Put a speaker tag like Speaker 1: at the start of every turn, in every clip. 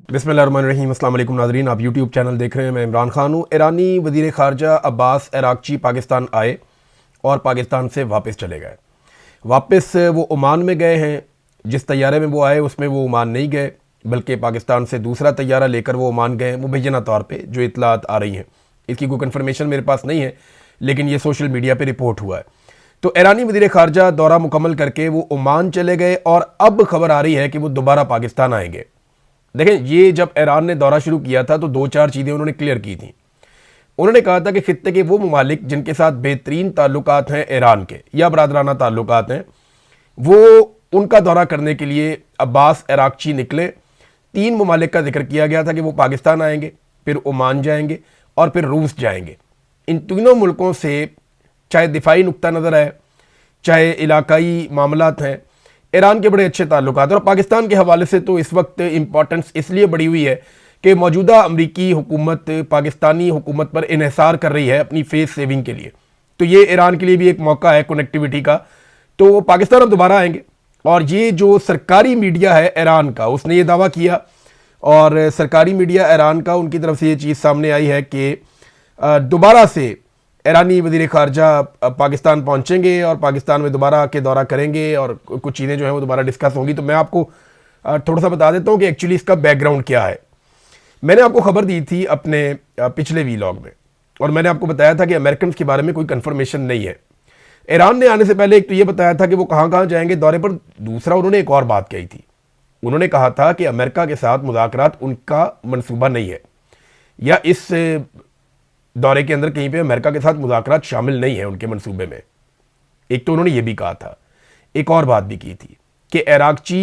Speaker 1: बिस्मिल्लाहिर्रहमानिर्रहीम। अस्सलाम वालेकुम नाज़रीन, आप यूट्यूब चैनल देख रहे हैं। मैं इमरान खान हूँ। ईरानी वज़ीर ख़ारजा अब्बास अरागची पाकिस्तान आए और पाकिस्तान से वापस चले गए। वापस वो ओमान में गए हैं। जिस तैयारे में वो आए उसमें वो ओमान नहीं गए, बल्कि पाकिस्तान से दूसरा तैयारा लेकर वो ओमान गए, मुबैना तौर पर जो इतलात आ रही हैं। इसकी कोई कन्फर्मेशन मेरे पास नहीं है, लेकिन ये सोशल मीडिया पर रिपोर्ट हुआ है। तो ईरानी वज़ीर ख़ारजा दौरा मुकम्मल करके वो ओमान चले गए और अब खबर आ रही है कि वो दोबारा पाकिस्तान आएंगे। देखें, ये जब ईरान ने दौरा शुरू किया था तो 2-4 चीज़ें उन्होंने क्लियर की थी। उन्होंने कहा था कि खित्ते के वो ममालिक जिनके साथ बेहतरीन ताल्लुकात हैं ईरान के या बरादराना ताल्लुकात हैं, वो उनका दौरा करने के लिए अब्बास अरागची निकले। 3 ममालिक का जिक्र किया गया था कि वो पाकिस्तान आएंगे, फिर ओमान जाएंगे और फिर रूस जाएंगे। इन तीनों मुल्कों से चाहे दिफाई नुक्ता नज़र है, चाहे इलाकाई मामलात हैं, ईरान के बड़े अच्छे ताल्लुकात। और पाकिस्तान के हवाले से तो इस वक्त इम्पॉर्टेंस इसलिए बढ़ी हुई है कि मौजूदा अमरीकी हुकूमत पाकिस्तानी हुकूमत पर इन्हिसार कर रही है अपनी फेस सेविंग के लिए। तो ये ईरान के लिए भी एक मौका है कनेक्टिविटी का। तो पाकिस्तान अब दोबारा आएंगे। और ये जो सरकारी मीडिया है ईरान का, उसने ये दावा किया, और सरकारी मीडिया ईरान का, उनकी तरफ से ये चीज़ सामने आई है कि दोबारा से ईरानी वज़ीर ख़ारजा पाकिस्तान पहुंचेंगे और पाकिस्तान में दोबारा आके दौरा करेंगे और कुछ चीज़ें जो हैं वो दोबारा डिस्कस होंगी। तो मैं आपको थोड़ा सा बता देता हूं कि एक्चुअली इसका बैकग्राउंड क्या है। मैंने आपको खबर दी थी अपने पिछले वीलॉग में, और मैंने आपको बताया था कि अमेरिकन के बारे में कोई कन्फर्मेशन नहीं है। ईरान ने आने से पहले एक तो ये बताया था कि वो कहाँ कहाँ जाएंगे दौरे पर। दूसरा, उन्होंने एक और बात कही थी। उन्होंने कहा था कि अमेरिका के साथ मुज़ाकरात उनका मनसूबा नहीं है, या इस दौरे के अंदर कहीं पे अमेरिका के साथ मुज़ाकरात शामिल नहीं है उनके मंसूबे में। एक तो उन्होंने ये भी कहा था। एक और बात भी की थी कि अरागची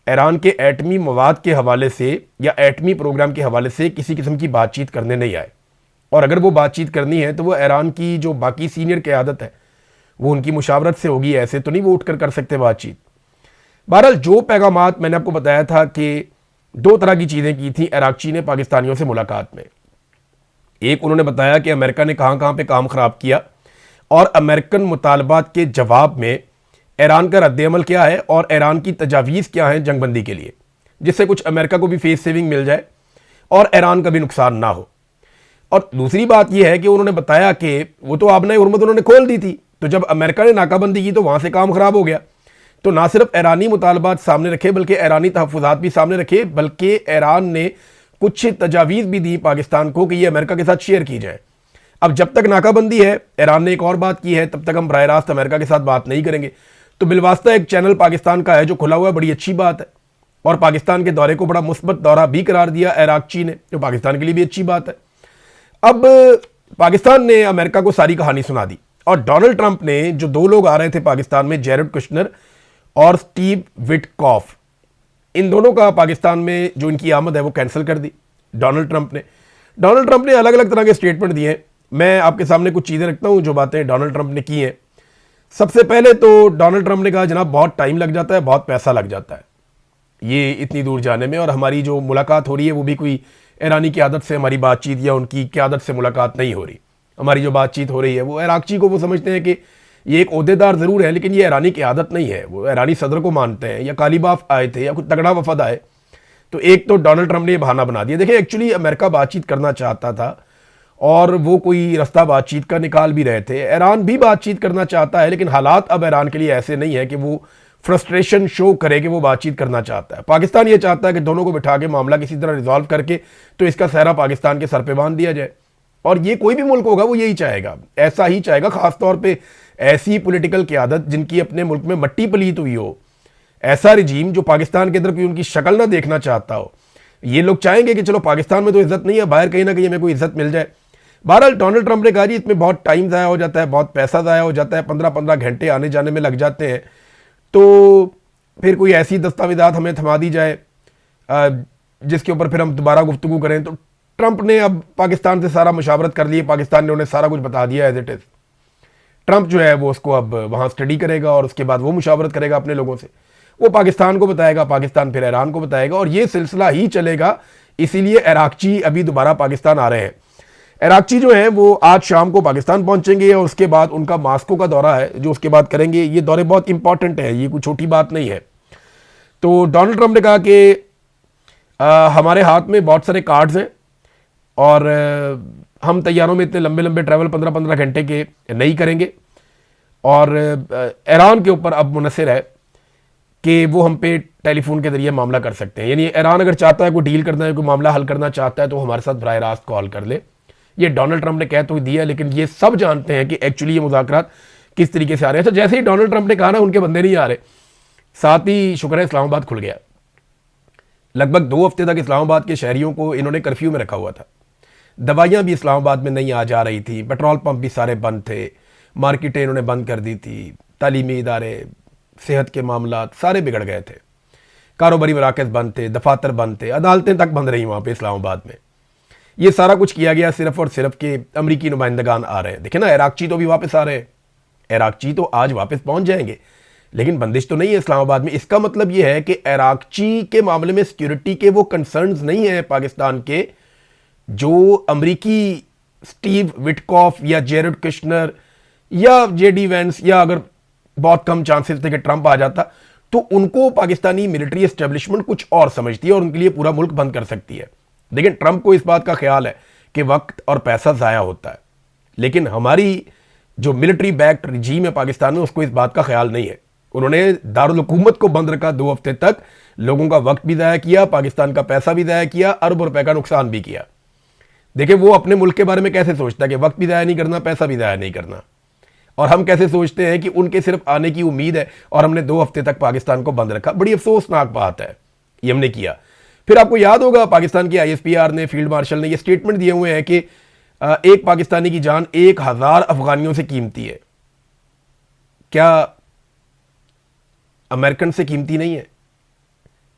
Speaker 1: ईरान के एटमी मवाद के हवाले से या एटमी प्रोग्राम के हवाले से किसी किस्म की बातचीत करने नहीं आए, और अगर वो बातचीत करनी है तो वो ईरान की जो बाकी सीनियर क़यादत है वो उनकी मुशावरत से होगी। ऐसे तो नहीं वो उठ कर सकते बातचीत। बहरहाल, जो पैगामात मैंने आपको बताया था कि 2 तरह की चीज़ें की थी अरागची ने पाकिस्तानियों से मुलाकात में। एक, उन्होंने बताया कि अमेरिका ने कहाँ कहाँ पे काम ख़राब किया और अमेरिकन मुतालबात के जवाब में ईरान का रद्द-ए-अमल क्या है और ईरान की तजावीज़ क्या है जंगबंदी के लिए, जिससे कुछ अमेरिका को भी फेस सेविंग मिल जाए और ईरान का भी नुकसान ना हो। और दूसरी बात यह है कि उन्होंने बताया कि वो तो आबना हुर्मत उन्होंने खोल दी थी, तो जब अमेरिका ने नाकाबंदी की तो वहाँ से काम ख़राब हो गया। तो ना सिर्फ ईरानी मुतालबात सामने रखे, बल्कि ईरानी तहफ़्फ़ुज़ात भी सामने रखे, बल्कि ईरान ने कुछ तजावीज़ भी दी पाकिस्तान को कि ये अमेरिका के साथ शेयर की जाए। अब जब तक नाकाबंदी है, ईरान ने एक और बात की है, तब तक हम बराह रास्त अमेरिका के साथ बात नहीं करेंगे। तो बिलवास्ता एक चैनल पाकिस्तान का है जो खुला हुआ है, बड़ी अच्छी बात है। और पाकिस्तान के दौरे को बड़ा मुस्बत दौरा भी करार दिया अरागची ने, जो पाकिस्तान के लिए भी अच्छी बात है। अब पाकिस्तान ने अमेरिका को सारी कहानी सुना दी, और डोनाल्ड ट्रंप ने, जो 2 लोग आ रहे थे पाकिस्तान में, जेरेड कुशनर और स्टीव विटकॉफ, इन दोनों का पाकिस्तान में जो इनकी आमद है वो कैंसिल कर दी डोनाल्ड ट्रंप ने अलग अलग तरह के स्टेटमेंट दिए। मैं आपके सामने कुछ चीज़ें रखता हूं जो बातें डोनाल्ड ट्रंप ने की हैं। सबसे पहले तो डोनाल्ड ट्रंप ने कहा, जनाब बहुत टाइम लग जाता है, बहुत पैसा लग जाता है ये इतनी दूर जाने में, और हमारी जो मुलाकात हो रही है वो भी कोई ईरानी क़यादत से हमारी बातचीत या उनकी क़यादत से मुलाकात नहीं हो रही। हमारी जो बातचीत हो रही है वो अरागची को वो समझते हैं कि ये एक ओहदेदार ज़रूर है, लेकिन ये ईरानी की आदत नहीं है। वो ईरानी सदर को मानते हैं, या कालीबाफ आए थे, या कुछ तगड़ा वफद आए। तो एक तो डोनाल्ड ट्रंप ने ये बहाना बना दिया। देखिए, एक्चुअली अमेरिका बातचीत करना चाहता था, और वो कोई रास्ता बातचीत का निकाल भी रहे थे। ईरान भी बातचीत करना चाहता है, लेकिन हालात अब ईरान के लिए ऐसे नहीं है कि वो फ्रस्ट्रेशन शो करे कि वो बातचीत करना चाहता है। पाकिस्तान ये चाहता है कि दोनों को बिठा के मामला किसी तरह रिजॉल्व करके तो इसका सहरा पाकिस्तान के सर पे बांध दिया जाए। और ये कोई भी मुल्क होगा वो यही चाहेगा, ऐसा ही चाहेगा। ख़ासतौर पर ऐसी पॉलिटिकल क़यादत जिनकी अपने मुल्क में मट्टी पलीत हुई हो, ऐसा रिजीम जो पाकिस्तान के अंदर कोई उनकी शक्ल ना देखना चाहता हो। ये लोग चाहेंगे कि चलो पाकिस्तान में तो इज्जत नहीं है, बाहर कहीं ना कहीं हमें कोई इज्जत मिल जाए। बहरहाल, डोनाल्ड ट्रंप ने कहा जी इसमें बहुत टाइम ज़ाया हो जाता है, बहुत पैसा ज़ाया हो जाता है, 15-15 घंटे आने जाने में लग जाते हैं, तो फिर कोई ऐसी दस्तावेज़ात हमें थमा दी जाए जिसके ऊपर फिर हम दोबारा गुफ्तगू करें। तो ट्रंप ने अब पाकिस्तान से सारा मुशावरत कर ली, पाकिस्तान ने उन्हें सारा कुछ बता दिया एज इट इज़। ट्रंप जो है वो उसको अब वहाँ स्टडी करेगा, और उसके बाद वो मुशावरत करेगा अपने लोगों से। वो पाकिस्तान को बताएगा, पाकिस्तान फिर ईरान को बताएगा, और ये सिलसिला ही चलेगा। इसीलिए अरागची अभी दोबारा पाकिस्तान आ रहे हैं। अरागची जो है वो आज शाम को पाकिस्तान पहुंचेंगे, और उसके बाद उनका मास्को का दौरा है जो उसके बाद करेंगे। ये दौरे बहुत इंपॉर्टेंट है, ये कोई छोटी बात नहीं है। तो डोनाल्ड ट्रंप ने कहा कि हमारे हाथ में बहुत सारे कार्ड्स हैं और हम तैयारों में इतने लंबे लंबे ट्रैवल 15-15 घंटे के नहीं करेंगे। और ईरान के ऊपर अब मुनसर है कि वो हम पे टेलीफोन के जरिए मामला कर सकते हैं। यानी ईरान अगर चाहता है कोई डील करना है, कोई मामला हल करना चाहता है, तो हमारे साथ बराह रास्त कॉल कर ले। ये डोनाल्ड ट्रंप ने कह तो दिया, लेकिन ये सब जानते हैं कि एक्चुअली ये मुज़ाकरात किस तरीके से आ रहे हैं। अच्छा, जैसे ही डोनाल्ड ट्रंप ने कहा ना उनके बंदे नहीं आ रहे, साथ ही शुक्र है इस्लामाबाद खुल गया। लगभग 2 हफ्ते तक इस्लामाबाद के शहरियों को इन्होंने कर्फ्यू में रखा हुआ था। दवाइयाँ भी इस्लामाबाद में नहीं आ जा रही थी, पेट्रोल पंप भी सारे बंद थे, मार्केटें इन्होंने बंद कर दी थी, तालीमी इदारे, सेहत के मामला सारे बिगड़ गए थे, कारोबारी मराकज़ बंद थे, दफातर बंद थे, अदालतें तक बंद रही वहाँ पे इस्लामाबाद में। ये सारा कुछ किया गया सिर्फ और सिर्फ के अमरीकी नुमाइंदगान आ रहे हैं। देखें ना, इराकची तो भी वापस आ रहे हैं, इराकची तो आज वापस पहुँच जाएंगे, लेकिन बंदिश तो नहीं है इस्लामाबाद में। इसका मतलब ये है कि इराकची के मामले में सिक्योरिटी के वो कंसर्न्स नहीं है पाकिस्तान के जो अमरीकी स्टीव विटकॉफ या जेरेड कुशनर या जेडी वेंस, या अगर बहुत कम चांसेस थे कि ट्रंप आ जाता, तो उनको पाकिस्तानी मिलिट्री एस्टेब्लिशमेंट कुछ और समझती है और उनके लिए पूरा मुल्क बंद कर सकती है। लेकिन ट्रंप को इस बात का ख्याल है कि वक्त और पैसा ज़ाया होता है, लेकिन हमारी जो मिलिट्री बैक्ड रजीम है पाकिस्तान में, उसको इस बात का ख्याल नहीं है। उन्होंने दारुल हुकूमत को बंद रखा 2 हफ्ते तक, लोगों का वक्त भी ज़ाया किया, पाकिस्तान का पैसा भी ज़ाया किया, अरब रुपए का नुकसान भी किया। देखिए वो अपने मुल्क के बारे में कैसे सोचता है कि वक्त भी ज़ाया नहीं करना, पैसा भी ज़ाया नहीं करना, और हम कैसे सोचते हैं कि उनके सिर्फ आने की उम्मीद है और हमने 2 हफ्ते तक पाकिस्तान को बंद रखा। बड़ी अफसोसनाक बात है, ये हमने किया। फिर आपको याद होगा पाकिस्तान के ISPR ने, फील्ड मार्शल ने ये स्टेटमेंट दिए हुए हैं कि एक पाकिस्तानी की जान 1000 अफगानियों से कीमती है। क्या अमेरिकन से कीमती नहीं है?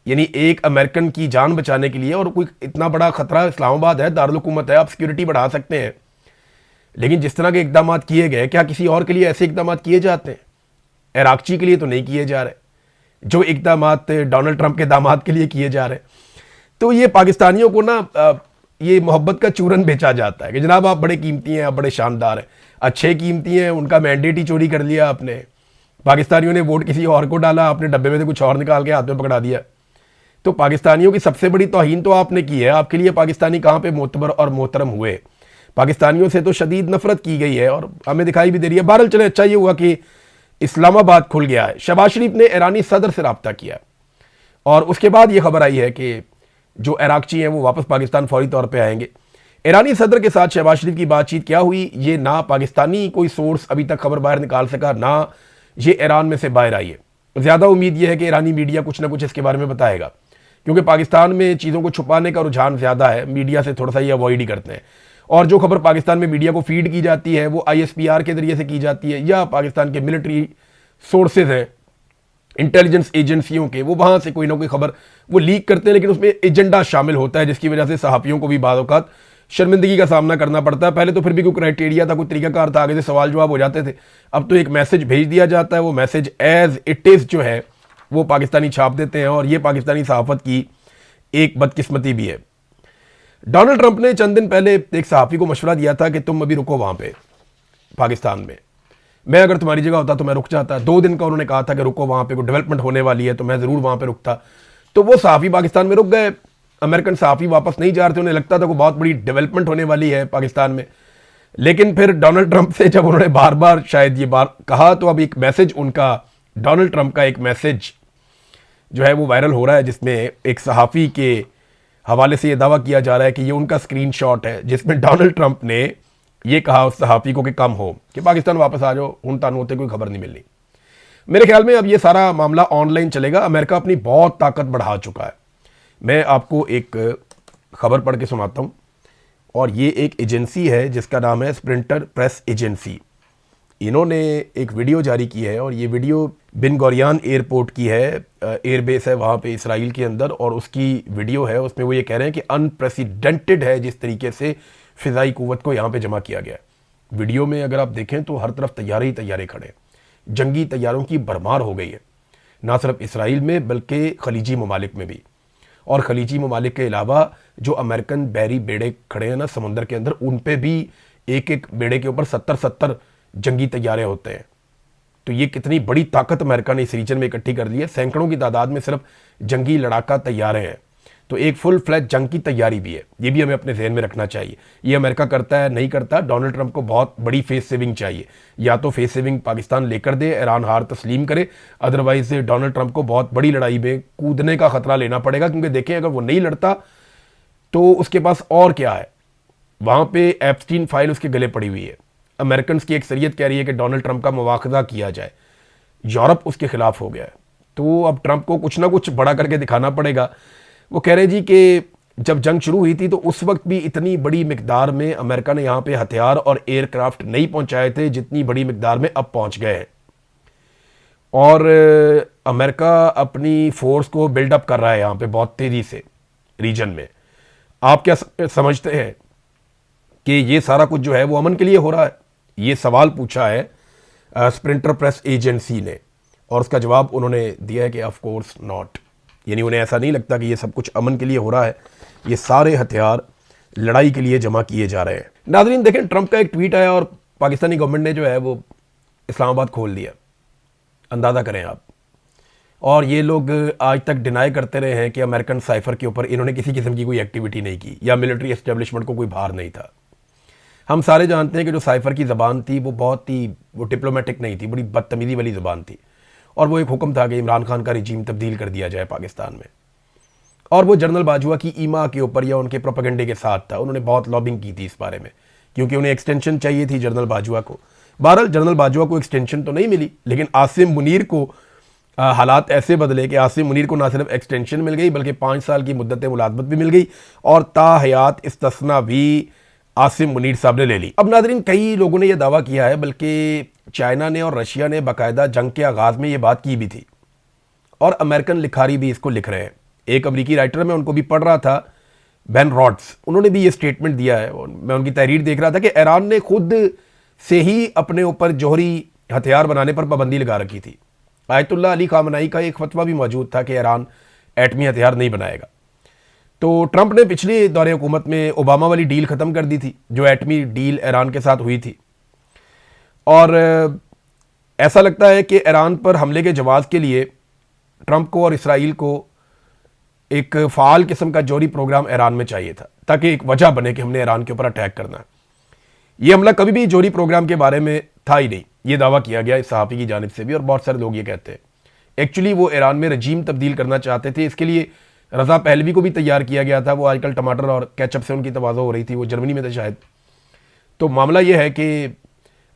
Speaker 1: यानी एक अमेरिकन की जान बचाने के लिए, और कोई इतना बड़ा खतरा इस्लामाबाद है, दारुल हुकूमत है, आप सिक्योरिटी बढ़ा सकते हैं, लेकिन जिस तरह के इकदाम किए गए, क्या किसी और के लिए ऐसे इकदाम किए जाते हैं? इराकची के लिए तो नहीं किए जा रहे जो इकदाम डोनाल्ड ट्रंप के दामाद के लिए किए जा रहे हैं। तो ये पाकिस्तानियों को ना ये मोहब्बत का चूरन बेचा जाता है कि जनाब आप बड़े कीमती हैं, आप बड़े शानदार हैं, अच्छे कीमती हैं, उनका मैंडेट ही चोरी कर लिया आपने। पाकिस्तानियों ने वोट किसी और को डाला, आपने डब्बे में से कुछ और निकाल के हाथ में पकड़ा दिया। तो पाकिस्तानियों की सबसे बड़ी तौहीन तो आपने की है। आपके लिए पाकिस्तानी कहाँ पे मोतबर और मोहतरम हुए? पाकिस्तानियों से तो शदीद नफरत की गई है और हमें दिखाई भी दे रही है। बहरहाल चले, अच्छा ये हुआ कि इस्लामाबाद खुल गया है। शहबाज शरीफ ने ईरानी सदर से रब्ता किया और उसके बाद ये खबर आई है कि जो इराकची हैं वो वापस पाकिस्तान फौरी तौर पे आएंगे। ईरानी सदर के साथ शहबाज शरीफ की बातचीत क्या हुई, ये ना पाकिस्तानी कोई सोर्स अभी तक खबर बाहर निकाल सका, ना ये ईरान में से बाहर आई है। ज़्यादा उम्मीद यह है कि ईरानी मीडिया कुछ ना कुछ इसके बारे में बताएगा, क्योंकि पाकिस्तान में चीज़ों को छुपाने का रुझान ज़्यादा है, मीडिया से थोड़ा सा ये अवॉइड ही करते हैं। और जो खबर पाकिस्तान में मीडिया को फीड की जाती है वो ISPR के जरिए से की जाती है, या पाकिस्तान के मिलिट्री सोर्सेज हैं, इंटेलिजेंस एजेंसियों के, वो वहाँ से कोई ना कोई खबर वो लीक करते हैं, लेकिन उसमें एजेंडा शामिल होता है, जिसकी वजह से सहाफ़ियों को भी बाद औक़ात शर्मिंदगी का सामना करना पड़ता है। पहले तो फिर भी कोई क्राइटेरिया था, कोई तरीकाकार था, आगे से सवाल जवाब हो जाते थे। अब तो एक मैसेज भेज दिया जाता है, वो मैसेज एज इट इज़ जो है वो पाकिस्तानी छाप देते हैं, और ये पाकिस्तानी सहाफ़त की एक बदकिस्मती भी है। डोनाल्ड ट्रंप ने चंद दिन पहले एक सहाफ़ी को मशवरा दिया था कि तुम अभी रुको वहाँ पे पाकिस्तान में, मैं अगर तुम्हारी जगह होता तो मैं रुक जाता। 2 दिन का उन्होंने कहा था कि रुको, वहाँ पे कोई डेवलपमेंट होने वाली है तो मैं ज़रूर वहाँ पे रुकता। तो वो सहाफ़ी पाकिस्तान में रुक गए। अमेरिकन सहाफ़ी वापस नहीं जा रहे थे, उन्हें लगता था कोई बहुत बड़ी डेवलपमेंट होने वाली है पाकिस्तान में। लेकिन फिर डोनाल्ड ट्रंप से जब उन्होंने बार बार शायद ये बार कहा, तो अब एक मैसेज उनका, डोनाल्ड ट्रंप का एक मैसेज जो है वो वायरल हो रहा है, जिसमें एक सहाफ़ी के हवाले से ये दावा किया जा रहा है कि ये उनका स्क्रीनशॉट है, जिसमें डोनाल्ड ट्रंप ने ये कहा उस सहाफ़ी को कि कम हो, कि पाकिस्तान वापस आ जाओ, हुन तान होते कोई खबर नहीं मिलनी। मेरे ख्याल में अब ये सारा मामला ऑनलाइन चलेगा। अमेरिका अपनी बहुत ताकत बढ़ा चुका है। मैं आपको एक खबर पढ़ के सुनाता हूँ, और ये एक एजेंसी है जिसका नाम है स्प्रिंटर प्रेस एजेंसी। इन्होंने एक वीडियो जारी की है, और ये वीडियो बिन गोरियान एयरपोर्ट की है, एयरबेस है वहाँ पे इसराइल के अंदर, और उसकी वीडियो है। उसमें वो ये कह रहे हैं कि अनप्रेसिडेंटेड है जिस तरीके से फ़िज़ाई क़ुव्वत को यहाँ पे जमा किया गया है। वीडियो में अगर आप देखें तो हर तरफ तैयारे ही तैयारे खड़े हैं, जंगी तैयारों की भरमार हो गई है, ना सिर्फ इसराइल में बल्कि खलीजी ममालिक में भी। और खलीजी ममालिक के अलावा जो अमेरिकन बैरी बेड़े खड़े हैं ना समुंदर के अंदर, उन पे भी एक एक बेड़े के ऊपर 70-70 जंगी तैयारे होते हैं। तो ये कितनी बड़ी ताकत अमेरिका ने इस रीजन में इकट्ठी कर ली है। सैकड़ों की तादाद में सिर्फ जंगी लड़ाका तैयारे हैं। तो एक फुल फ्लैज जंग की तैयारी भी है। ये भी हमें अपने जहन में रखना चाहिए। ये अमेरिका करता है नहीं करता, डोनाल्ड ट्रंप को बहुत बड़ी फेस सेविंग चाहिए। या तो फेस सेविंग पाकिस्तान लेकर दे, ईरान हार तस्लीम करे, अदरवाइज डोनाल्ड ट्रंप को बहुत बड़ी लड़ाई में कूदने का खतरा लेना पड़ेगा। क्योंकि देखें, अगर वो नहीं लड़ता तो उसके पास और क्या है। वहां पे एप्स्टीन फाइल उसके गले पड़ी हुई है। अमेरिकन की अक्सरियत कह रही है कि डोनाल्ड ट्रंप का मुवाखजा किया जाए। यूरोप उसके खिलाफ हो गया है। तो अब ट्रंप को कुछ ना कुछ बड़ा करके दिखाना पड़ेगा। वो कह रहे जी कि जब जंग शुरू हुई थी तो उस वक्त भी इतनी बड़ी मिकदार में अमेरिका ने यहाँ पे हथियार और एयरक्राफ्ट नहीं पहुंचाए थे जितनी बड़ी मिकदार में अब पहुंच गए हैं। और अमेरिका अपनी फोर्स को बिल्डअप कर रहा है यहाँ पे बहुत तेजी से रीजन में। आप क्या समझते हैं कि ये सारा कुछ जो है वो अमन के लिए हो रहा है? ये सवाल पूछा है स्प्रिंटर प्रेस एजेंसी ने, और उसका जवाब उन्होंने दिया है कि ऑफ कोर्स नॉट। यानी उन्हें ऐसा नहीं लगता कि ये सब कुछ अमन के लिए हो रहा है। ये सारे हथियार लड़ाई के लिए जमा किए जा रहे हैं। नाज़रीन देखें, ट्रंप का एक ट्वीट आया और पाकिस्तानी गवर्नमेंट ने जो है वो इस्लामाबाद खोल दिया। अंदाज़ा करें आप। और ये लोग आज तक डिनाई करते रहे हैं कि अमेरिकन साइफर के ऊपर इन्होंने किसी किस्म की कोई एक्टिविटी नहीं की या मिलिट्री एस्टेब्लिशमेंट को कोई भार नहीं था। हम सारे जानते हैं कि जो साइफर की ज़बान थी वो बहुत ही डिप्लोमेटिक नहीं थी, बड़ी बदतमीज़ी वाली ज़बान थी। और वो एक हुक्म था कि इमरान खान का रिजीम तब्दील कर दिया जाए पाकिस्तान में। और वो जनरल बाजवा की ईमा के ऊपर या उनके प्रोपेगेंडे के साथ था। उन्होंने बहुत लॉबिंग की थी इस बारे में, क्योंकि उन्हें एक्सटेंशन चाहिए थी जनरल बाजवा को। बहरहाल जनरल बाजवा को एक्सटेंशन तो नहीं मिली, लेकिन आसिम मुनीर को हालात ऐसे बदले कि आसिम मुनीर को ना सिर्फ एक्सटेंशन मिल गई बल्कि 5 साल की मुद्दत मुलाजमत भी मिल गई और ताहयात इस्तिस्ना भी आसिम मुनीर साहब ने ले ली। अब नाज़रीन, कई लोगों ने यह दावा किया है, बल्कि चाइना ने और रशिया ने बाकायदा जंग के आगाज़ में ये बात की भी थी और अमेरिकन लिखारी भी इसको लिख रहे हैं। एक अमरीकी राइटर, मैं उनको भी पढ़ रहा था, बेन रॉड्स, उन्होंने भी ये स्टेटमेंट दिया है। और मैं उनकी तहरीर देख रहा था कि ईरान ने खुद से ही अपने ऊपर जौहरी हथियार बनाने पर पाबंदी लगा रखी थी। आयतुल्लाह अली खामनाई का एक फतवा भी मौजूद था कि ईरान एटमी हथियार नहीं बनाएगा। तो ट्रंप ने पिछले दौरे हुकूमत में ओबामा वाली डील ख़त्म कर दी थी, जो एटमी डील ईरान के साथ हुई थी। और ऐसा लगता है कि ईरान पर हमले के जवाब के लिए ट्रंप को और इसराइल को एक फ़ाल किस्म का जौहरी प्रोग्राम ईरान में चाहिए था, ताकि एक वजह बने कि हमने ईरान के ऊपर अटैक करना है। ये हमला कभी भी जौहरी प्रोग्राम के बारे में था ही नहीं। ये दावा किया गया इस सहाफ़ी की जानिब से भी, और बहुत सारे लोग ये कहते हैं। एक्चुअली वो ईरान में रजीम तब्दील करना चाहते थे। इसके लिए रज़ा पहलवी को भी तैयार किया गया था। वो आजकल टमाटर और केचप से उनकी तवाज़ो हो रही थी, वो जर्मनी में थे शायद। तो मामला ये है कि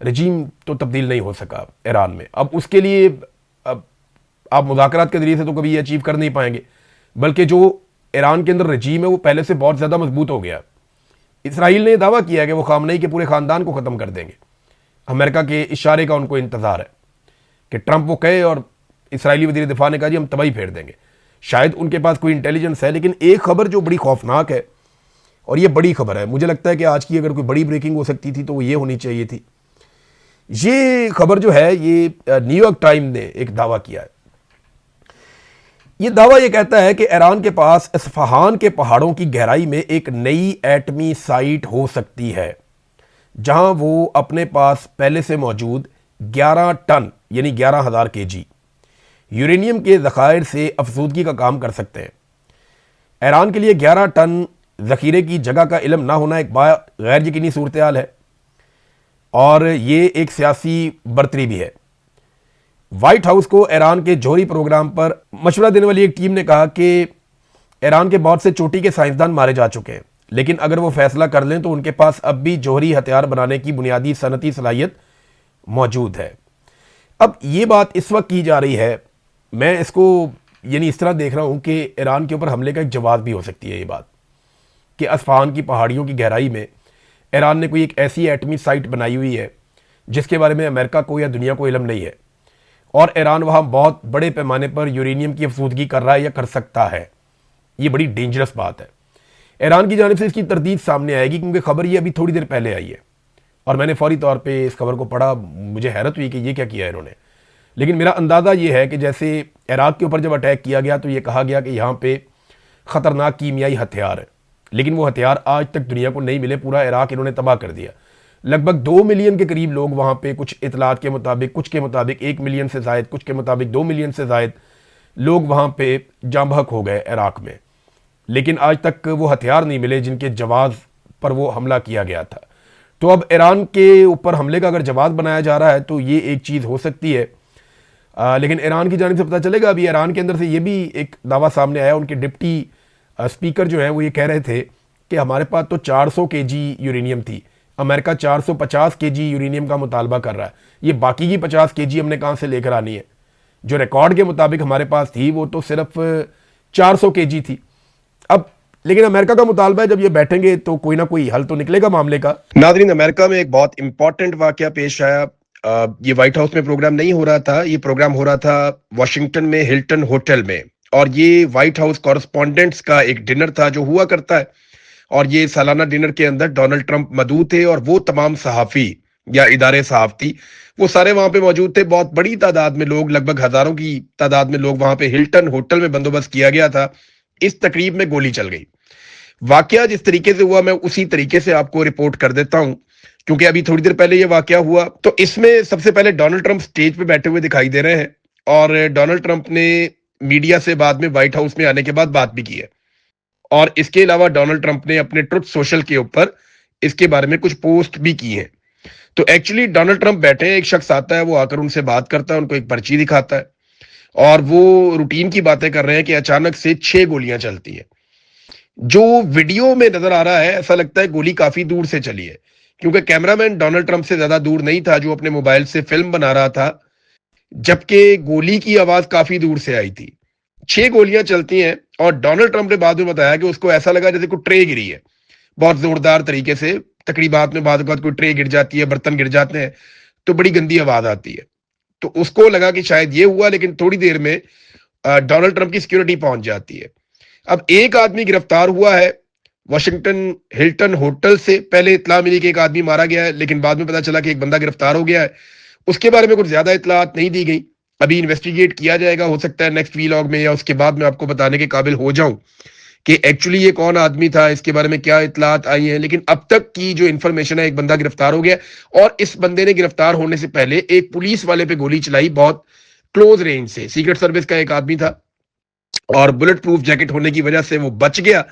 Speaker 1: रजीम तो तब्दील नहीं हो सका ईरान में। अब उसके लिए आप मुज़ाकरात के ज़रिए से तो कभी ये अचीव कर नहीं पाएंगे, बल्कि जो ईरान के अंदर रजीम है वो पहले से बहुत ज़्यादा मजबूत हो गया। इसराइल ने दावा किया है कि वो खामनेई के पूरे ख़ानदान को ख़त्म कर देंगे। अमेरिका के इशारे का उनको इंतज़ार है कि ट्रंप वो कहे, और इसराइली वज़ीर दिफा ने कहा जी हम तबाही फेर देंगे। शायद उनके पास कोई इंटेलिजेंस है, लेकिन एक खबर जो बड़ी खौफनाक है, और ये बड़ी खबर है, मुझे लगता है कि आज की अगर कोई बड़ी ब्रेकिंग हो सकती थी तो वो ये होनी चाहिए थी। ये खबर जो है, ये न्यूयॉर्क टाइम ने एक दावा किया है। ये दावा ये कहता है कि ईरान के पास इस्फहान के पहाड़ों की गहराई में एक नई एटमी साइट हो सकती है, जहां वो अपने पास पहले से मौजूद 11 टन यानी 11,000 केजी यूरेनियम के ज़खायर से अफसूदगी का काम कर सकते हैं। ईरान के लिए 11 टन ज़ख़ीरे की जगह का इल्म ना होना एक गैर यकीनी सूरत हाल है, और ये एक सियासी बर्तरी भी है। व्हाइट हाउस को ईरान के जौहरी प्रोग्राम पर मशवरा देने वाली एक टीम ने कहा कि ईरान के बहुत से चोटी के साइंसदान मारे जा चुके हैं, लेकिन अगर वो फैसला कर लें तो उनके पास अब भी जौहरी हथियार बनाने की बुनियादी सनती सलाहियत मौजूद है। अब ये बात इस वक्त की जा रही है, मैं इसको यानी इस तरह देख रहा हूँ कि ईरान के ऊपर हमले का एक जवाब भी हो सकती है ये बात, कि इस्फहान की पहाड़ियों की गहराई में ईरान ने कोई एक ऐसी एटमी साइट बनाई हुई है जिसके बारे में अमेरिका को या दुनिया को इल्म नहीं है, और ईरान वहाँ बहुत बड़े पैमाने पर यूरेनियम की अफसूदगी कर रहा है या कर सकता है। ये बड़ी डेंजरस बात है। ईरान की जानिब से इसकी तरदीद सामने आएगी, क्योंकि खबर ये अभी थोड़ी देर पहले आई है और मैंने फौरी तौर पे इस खबर को पढ़ा। मुझे हैरत हुई कि ये क्या किया इन्होंने, लेकिन मेरा अंदाज़ा ये है कि जैसे इराक के ऊपर जब अटैक किया गया तो ये कहा गया कि यहाँ पे ख़तरनाक कीमियाई हथियार है, लेकिन वो हथियार आज तक दुनिया को नहीं मिले। पूरा इराक इन्होंने तबाह कर दिया। लगभग 2 मिलियन के करीब लोग वहाँ पे, कुछ इतलात के मुताबिक, कुछ के मुताबिक 1 मिलियन से ज़ायद, कुछ के मुताबिक 2 मिलियन से ज़ायद लोग वहाँ पे जाँ बहक हो गए इराक में। लेकिन आज तक वो हथियार नहीं मिले जिनके जवाब पर वो हमला किया गया था। तो अब ईरान के ऊपर हमले का अगर जवाब बनाया जा रहा है तो ये एक चीज़ हो सकती है। लेकिन ईरान की जानिब से पता चलेगा। अभी ईरान के अंदर से ये भी एक दावा सामने आया, उनके डिप्टी स्पीकर जो है वो ये कह रहे थे कि हमारे पास तो 400 केजी यूरेनियम थी, अमेरिका 450 केजी यूरेनियम का मुतालबा कर रहा है, ये बाकी की 50 केजी हमने कहाँ से लेकर आनी है? जो रिकॉर्ड के मुताबिक हमारे पास थी वो तो सिर्फ 400 केजी थी। अब लेकिन अमेरिका का मुतालबा है, जब ये बैठेंगे तो कोई ना कोई हल तो निकलेगा मामले का। नाज़रीन, अमेरिका में एक बहुत इंपॉर्टेंट वाकया पेश आया। ये व्हाइट हाउस में प्रोग्राम नहीं हो रहा था, ये प्रोग्राम हो रहा था वॉशिंगटन में हिल्टन होटल में, और ये व्हाइट हाउस कॉरेस्पॉन्डेंट्स का एक डिनर था जो हुआ करता है। और ये सालाना डिनर के अंदर डोनाल्ड ट्रंप मौजूद थे और वो तमाम सहाफ़ी या इदारे सहाफ़ती वो सारे वहां पे मौजूद थे। बहुत बड़ी तादाद में लोग, लगभग हजारों की तादाद में लोग वहां पे हिल्टन होटल में बंदोबस्त किया गया था। इस तकरीब में गोली चल गई। वाकया जिस तरीके से हुआ मैं उसी तरीके से आपको रिपोर्ट कर देता हूं, क्योंकि अभी थोड़ी देर पहले ये वाकया हुआ। तो इसमें सबसे पहले डोनाल्ड ट्रंप स्टेज पे बैठे हुए दिखाई दे रहे हैं और डोनाल्ड ट्रंप ने मीडिया से बाद में व्हाइट हाउस में आने के बाद बात भी की है। और इसके अलावा डोनाल्ड ट्रंप ने अपने ट्रुथ सोशल के ऊपर इसके बारे में कुछ पोस्ट भी की है। तो एक्चुअली डोनाल्ड ट्रंप बैठे हैं, एक शख्स आता है, वो आकर उनसे बात करता है, उनको एक पर्ची दिखाता है और वो रूटीन की बातें कर रहे हैं कि अचानक से 6 गोलियां चलती है। जो वीडियो में नजर आ रहा है ऐसा लगता है गोली काफी दूर से चली है, क्योंकि कैमरामैन डोनाल्ड ट्रंप से ज्यादा दूर नहीं था जो अपने मोबाइल से फिल्म बना रहा था, जबकि गोली की आवाज काफी दूर से आई थी। 6 गोलियां चलती हैं और डोनाल्ड ट्रंप ने बाद में बताया कि उसको ऐसा लगा जैसे कोई ट्रे गिरी है, बहुत जोरदार तरीके से। तकरीबात में बाद कोई ट्रे गिर जाती है, बर्तन गिर जाते हैं तो बड़ी गंदी आवाज आती है। तो उसको लगा कि शायद ये हुआ, लेकिन थोड़ी देर में डोनाल्ड ट्रंप की सिक्योरिटी पहुंच जाती है। अब एक आदमी गिरफ्तार हुआ है वॉशिंगटन हिल्टन होटल से। पहले इतला मिली कि एक आदमी मारा गया है, लेकिन बाद में पता चला कि एक बंदा गिरफ्तार हो गया है। उसके बारे में कुछ ज्यादा इतलात नहीं दी गई, अभी इन्वेस्टिगेट किया जाएगा। हो सकता है नेक्स्ट वीलॉग में या उसके बाद में आपको बताने के काबिल हो जाऊं कि एक्चुअली ये कौन आदमी था, इसके बारे में क्या इतलात आई हैं। लेकिन अब तक की जो इन्फॉर्मेशन है, एक बंदा गिरफ्तार हो गया और इस बंदे ने गिरफ्तार होने से पहले एक पुलिस वाले पे गोली चलाई बहुत क्लोज रेंज से। सीक्रेट सर्विस का एक आदमी था और बुलेट प्रूफ जैकेट होने की वजह से वो बच गया,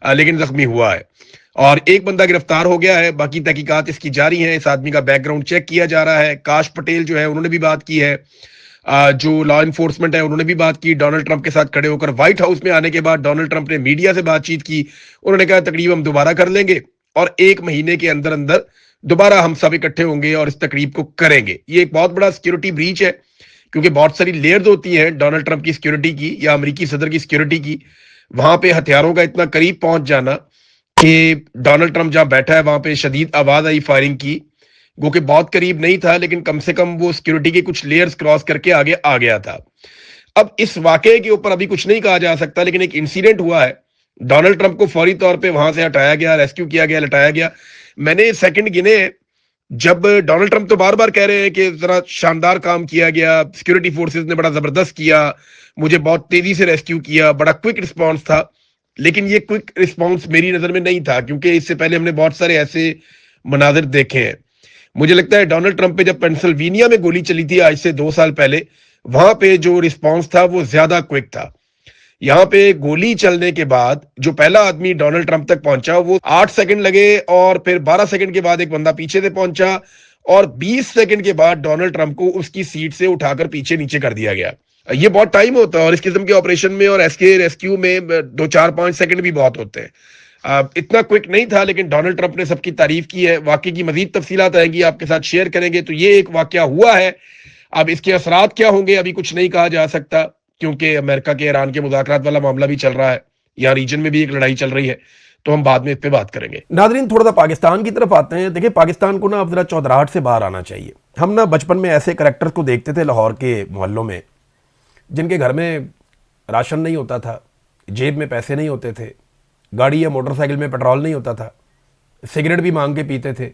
Speaker 1: लेकिन जख्मी हुआ है। और एक बंदा गिरफ्तार हो गया है, बाकी तहकीकात इसकी जारी है। इस आदमी का बैकग्राउंड चेक किया जा रहा है। काश पटेल जो है उन्होंने भी बात की है, जो लॉ इन्फोर्समेंट है उन्होंने भी बात की डोनाल्ड ट्रंप के साथ खड़े होकर। व्हाइट हाउस में आने के बाद डोनाल्ड ट्रंप ने मीडिया से बातचीत की, उन्होंने कहा तकरीब हम दोबारा कर लेंगे और 1 महीने के अंदर अंदर दोबारा हम सब इकट्ठे होंगे और इस तकरीब को करेंगे। ये एक बहुत बड़ा सिक्योरिटी ब्रीच है, क्योंकि बहुत सारी लेयर्स होती हैं डोनाल्ड ट्रंप की सिक्योरिटी की या अमेरिकी सदर की सिक्योरिटी की। वहां पे हथियारों का इतना करीब पहुंच जाना कि डोनाल्ड ट्रंप जहां बैठा है वहां पे शदीद आवाज आई फायरिंग की, वो कि बहुत करीब नहीं था, लेकिन कम से कम वो सिक्योरिटी के कुछ लेयर्स क्रॉस करके आगे आ गया था। अब इस वाकये के ऊपर अभी कुछ नहीं कहा जा सकता, लेकिन एक इंसिडेंट हुआ है। डोनाल्ड ट्रंप को फौरी तौर पे वहां से हटाया गया, रेस्क्यू किया गया, लटाया गया। मैंने सेकंड गिने जब डोनाल्ड ट्रंप तो बार बार कह रहे हैं कि जरा शानदार काम किया गया, सिक्योरिटी फोर्सेस ने बड़ा जबरदस्त किया, मुझे बहुत तेजी से रेस्क्यू किया, बड़ा क्विक रिस्पॉन्स था। लेकिन ये क्विक रिस्पॉन्स मेरी नजर में नहीं था, क्योंकि इससे पहले हमने बहुत सारे ऐसे मनाजिर देखे हैं। मुझे लगता है डोनाल्ड ट्रंप पे जब पेंसिल्वेनिया में गोली चली थी आज से 2 साल पहले, वहां पे जो रिस्पॉन्स था वो ज्यादा क्विक था। यहां पे गोली चलने के बाद जो पहला आदमी डोनाल्ड ट्रंप तक पहुंचा वो 8 सेकंड लगे और फिर 12 सेकंड के बाद एक बंदा पीछे से पहुंचा और 20 सेकंड के बाद डोनाल्ड ट्रंप को उसकी सीट से उठाकर पीछे नीचे कर दिया गया। ये बहुत टाइम होता है और इस किस्म के ऑपरेशन में और एसके रेस्क्यू में 2 4 5 सेकंड भी बहुत होते हैं। इतना क्विक नहीं था, लेकिन डोनाल्ड ट्रंप ने सबकी तारीफ की है। वाकई की मजीद तफसीलात आएंगी, आपके साथ शेयर करेंगे। तो ये एक वाकया हुआ है, अब इसके असरात क्या होंगे अभी कुछ नहीं कहा जा सकता, क्योंकि अमेरिका के ईरान के मुज़ाकरात वाला मामला भी चल रहा है, यहाँ रीजन में भी एक लड़ाई चल रही है, तो हम बाद में इस पे बात करेंगे। नाजरीन, थोड़ा सा पाकिस्तान की तरफ आते हैं। देखिए, पाकिस्तान को ना अब जरा चौधराहट से बाहर आना चाहिए। हम ना बचपन में ऐसे करैक्टर्स को देखते थे लाहौर के मोहल्लों में, जिनके घर में राशन नहीं होता था, जेब में पैसे नहीं होते थे, गाड़ी या मोटरसाइकिल में पेट्रोल नहीं होता था, सिगरेट भी मांग के पीते थे,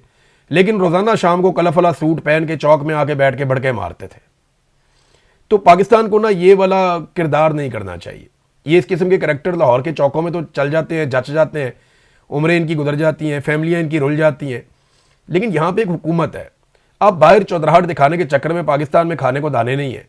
Speaker 1: लेकिन रोज़ाना शाम को कलफला सूट पहन के चौक में आके बैठ के भड़के मारते थे। तो पाकिस्तान को ना ये वाला किरदार नहीं करना चाहिए। ये इस किस्म के करैक्टर लाहौर के चौकों में तो चल जाते हैं, जच जाते हैं, उम्रें इनकी गुजर जाती हैं, फैमिलियाँ इनकी रुल जाती हैं, लेकिन यहाँ पे एक हुकूमत है। अब बाहर चौधराहट दिखाने के चक्कर में पाकिस्तान में खाने को दाने नहीं है।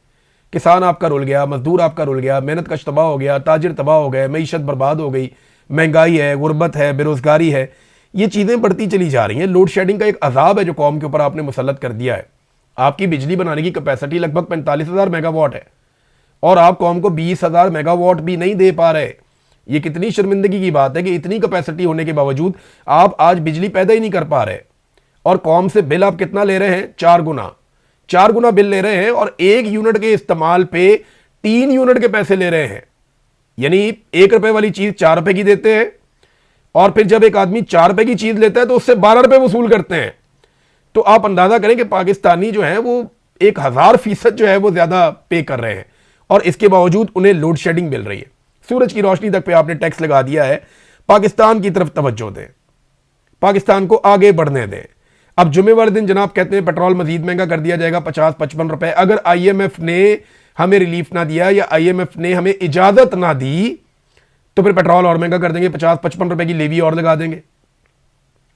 Speaker 1: किसान आपका रुल गया, मजदूर आपका रुल गया, मेहनत कश तबाह हो गया, ताजिर तबाह हो गए, मईशत बर्बाद हो गई, महंगाई है, गुर्बत है, बेरोजगारी है, ये चीज़ें बढ़ती चली जा रही हैं। लोड शेडिंग का एक अजाब है जो कौम के ऊपर आपने मुसल्लत कर दिया है। आपकी बिजली बनाने की कैपेसिटी लगभग 45,000 मेगावाट है और आप कौम को 20,000 मेगावाट भी नहीं दे पा रहे। ये कितनी शर्मिंदगी की बात है कि इतनी कैपेसिटी होने के बावजूद आप आज बिजली पैदा ही नहीं कर पा रहे। और कौम से बिल आप कितना ले रहे हैं? 4 गुना बिल ले रहे हैं और 1 यूनिट के इस्तेमाल पे 3 यूनिट के पैसे ले रहे हैं। यानी 1 रुपए वाली चीज 4 रुपए की देते हैं और फिर जब एक आदमी 4 रुपए की चीज लेता है तो उससे 12 रुपए वसूल करते हैं। तो आप अंदाजा करें कि पाकिस्तानी जो है वो 1000% जो है वो ज्यादा पे कर रहे हैं और इसके बावजूद उन्हें लोड शेडिंग मिल रही है। सूरज की रोशनी तक पे आपने टैक्स लगा दिया है। पाकिस्तान की तरफ तवज्जो दें, पाकिस्तान को आगे बढ़ने दें। अब जुमे वाले दिन जनाब कहते हैं पेट्रोल मजीद महंगा कर दिया जाएगा 50-55 रुपए। अगर IMF ने हमें रिलीफ ना दिया या IMF ने हमें इजाजत ना दी तो फिर पेट्रोल और महंगा कर देंगे, 50-55 रुपए की लेवी और लगा देंगे।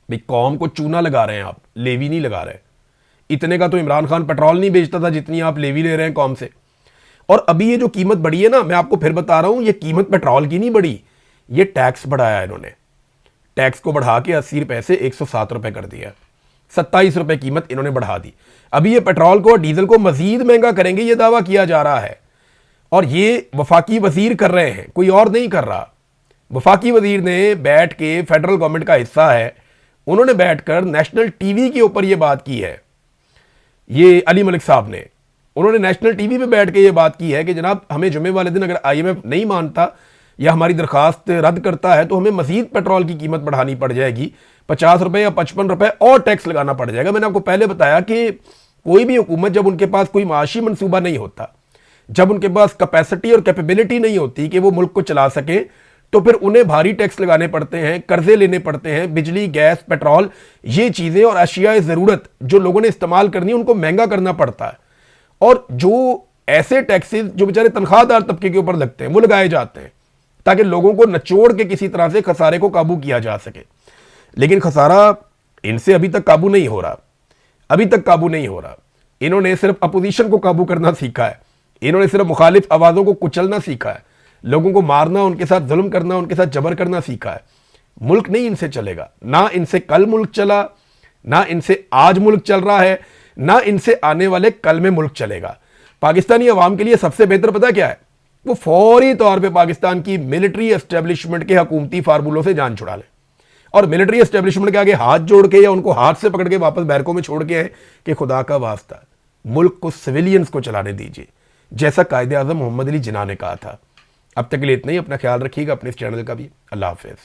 Speaker 1: भाई कौम को चूना लगा रहे हैं आप, लेवी नहीं लगा रहे। इतने का तो इमरान खान पेट्रोल नहीं बेचता था जितनी आप लेवी ले रहे हैं कौम से। और अभी ये जो कीमत बढ़ी है ना, मैं आपको फिर बता रहा हूं, ये कीमत पेट्रोल की नहीं बढ़ी, ये टैक्स बढ़ाया इन्होंने। टैक्स को बढ़ा के 80 रुपए से 107 रुपए कर दिया, 27 रुपए कीमत इन्होंने बढ़ा दी। अभी ये पेट्रोल को और डीजल को मजीद महंगा करेंगे, ये दावा किया जा रहा है और ये वफाकी वजीर कर रहे हैं, कोई और नहीं कर रहा। वफाकी वजीर ने बैठ के, फेडरल गवर्नमेंट का हिस्सा है, उन्होंने बैठकर नेशनल टीवी के ऊपर ये बात की है। ये अली मलिक साहब ने, उन्होंने नेशनल टीवी पे बैठ के ये बात की है कि जनाब हमें जुमे वाले दिन अगर IMF नहीं मानता या हमारी दरखास्त रद्द करता है तो हमें मजीद पेट्रोल की कीमत बढ़ानी पड़ जाएगी, 50 रुपए या 55 रुपए और टैक्स लगाना पड़ जाएगा। मैंने आपको पहले बताया कि कोई भी हुकूमत जब उनके पास कोई माशी मंसूबा नहीं होता, जब उनके पास कैपेसिटी और कैपेबिलिटी नहीं होती कि वो मुल्क को चला सके, तो फिर उन्हें भारी टैक्स लगाने पड़ते हैं, कर्जे लेने पड़ते हैं। बिजली, गैस, पेट्रोल, ये चीजें और अशियाए जरूरत जो लोगों ने इस्तेमाल करनी है उनको महंगा करना पड़ता है। और जो ऐसे टैक्सेस जो बेचारे तनख्वाहदार तबके के ऊपर लगते हैं वो लगाए जाते हैं ताकि लोगों को नचोड़ के किसी तरह से खसारे को काबू किया जा सके। लेकिन खसारा इनसे अभी तक काबू नहीं हो रहा, अभी तक काबू नहीं हो रहा। इन्होंने सिर्फ अपोजिशन को काबू करना सीखा है, इन्होंने सिर्फ मुखालिफ आवाजों को कुचलना सीखा है, लोगों को मारना, उनके साथ जुल्म करना, उनके साथ जबर करना सीखा है। मुल्क नहीं इनसे चलेगा, ना इनसे कल मुल्क चला, ना इनसे आज मुल्क चल रहा है, ना इनसे आने वाले कल में मुल्क चलेगा। पाकिस्तानी अवाम के लिए सबसे बेहतर पता क्या है? वो फौरी तौर पे पाकिस्तान की मिलिट्री एस्टेब्लिशमेंट के हुकूमती फार्मूलों से जान छुड़ा ले और मिलिट्री एस्टेब्लिशमेंट के आगे हाथ जोड़ के या उनको हाथ से पकड़ के वापस बैरकों में छोड़ के आए कि खुदा का वास्ता मुल्क को सिविलियंस को चलाने दीजिए, जैसा कायदे आजम मोहम्मद अली जिन्ना ने कहा था। अब तक के लिए इतना ही। अपना ख्याल रखिएगा, अपने इस चैनल का भी। अल्लाह हाफिज।